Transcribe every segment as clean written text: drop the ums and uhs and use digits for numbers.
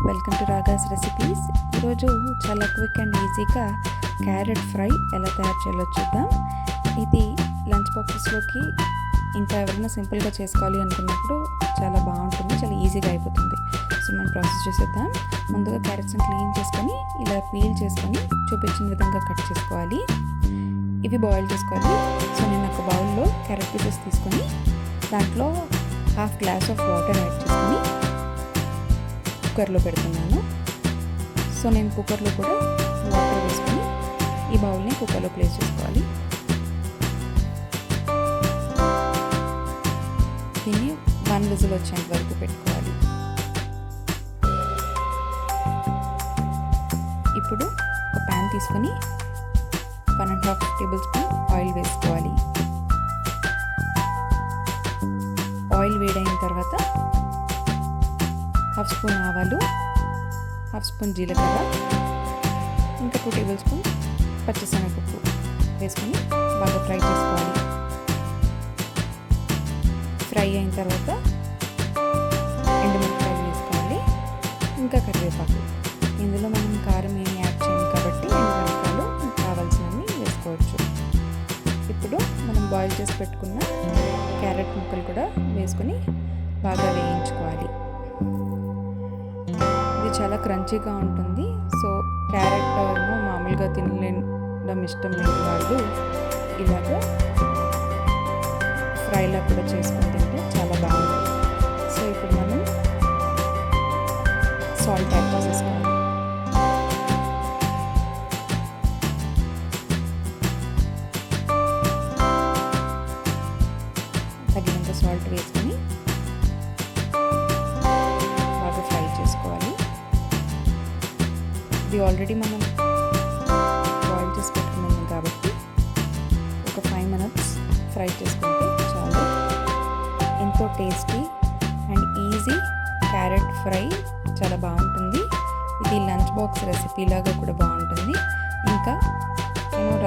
Welcome to ragas recipes. ఈరోజు చాలా quick and ఈజీగా క్యారెట్ ఫ్రై ఎలా తయారు చేయాలో చూద్దాం. ఇది లంచ్ బాక్సెస్లోకి ఇంకా ఎవరైనా సింపుల్గా చేసుకోవాలి అనుకున్నప్పుడు చాలా బాగుంటుంది, చాలా ఈజీగా అయిపోతుంది. సో మనం ప్రాసెస్ చేసేద్దాం. ముందుగా క్యారెట్స్ని క్లీన్ చేసుకొని ఇలా పీల్ చేసుకొని చూపించిన విధంగా కట్ చేసుకోవాలి. ఇవి బాయిల్ చేసుకోవాలి. సో నేను ఒక బౌల్లో క్యారెట్ పీసెస్ తీసుకొని దాంట్లో half glass of water add చేసుకొని కుక్కర్లో పెడుతున్నాను. సో నేను కుక్కర్లో కూడా వాటర్ వేసుకొని ఈ బౌల్ని కుక్కర్లో ప్లేస్ చేసుకోవాలి. దీన్ని 1 విజిల్ వచ్చేంత వరకు పెట్టుకోవాలి. ఇప్పుడు ఒక ప్యాన్ తీసుకొని 1.5 టేబుల్ స్పూన్ ఆయిల్ వేసుకోవాలి. ఆయిల్ వేడైన తర్వాత 1/2 స్పూన్ ఆవాలు, 1/2 స్పూన్ జీలకర్ర, ఇంకా 2 టేబుల్ స్పూన్ పచ్చిశనగపప్పు వేసుకొని బాగా ఫ్రై చేసుకోవాలి. ఫ్రై అయిన తర్వాత ఎండుమిరపకాయలు వేసుకోవాలి, ఇంకా కరివేపాకు. ఇందులో మనం కారం ఏమి యాడ్ చేయం కాబట్టి ఎండుమిరపకాయలు కావాల్సినవి వేసుకోవచ్చు. ఇప్పుడు మనం బాయిల్ చేసి పెట్టుకున్న క్యారెట్ ముక్కలు కూడా వేసుకొని బాగా వేయించుకోవాలి. ఇది చాలా క్రంచీగా ఉంటుంది. సో క్యారెట్ మామూలుగా తినడం ఇష్టం లేని వాళ్ళు ఇలాగా ఫ్రైలా కూడా చేసుకొని తింటే చాలా బాగుంటుంది. సో ఇప్పుడు మనం సాల్ట్ యాడ్ చేసేసుకోవాలి. తగినంత సాల్ట్ వేసుకొని బాగా ఫ్రై చేసుకోవాలి. ఇది ఆల్రెడీ మనం బాయిల్ చేసి పెట్టుకున్నాము కాబట్టి ఒక 5 మినిట్స్ ఫ్రై చేసుకుంటే చాలు. ఎంతో tasty and easy carrot fry చాలా బాగుంటుంది. ఇది లంచ్ బాక్స్ రెసిపీ లాగా కూడా బాగుంటుంది. ఇంకా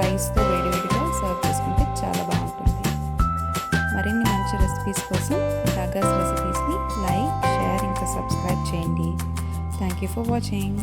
రైస్తో వేడివేడిగా సర్వ్ చేసుకుంటే చాలా బాగుంటుంది. మరిన్ని మంచి రెసిపీస్ కోసం రాగాస్ రెసిపీస్ని లైక్, షేర్ ఇంకా సబ్స్క్రైబ్ చేయండి. Thank you for watching.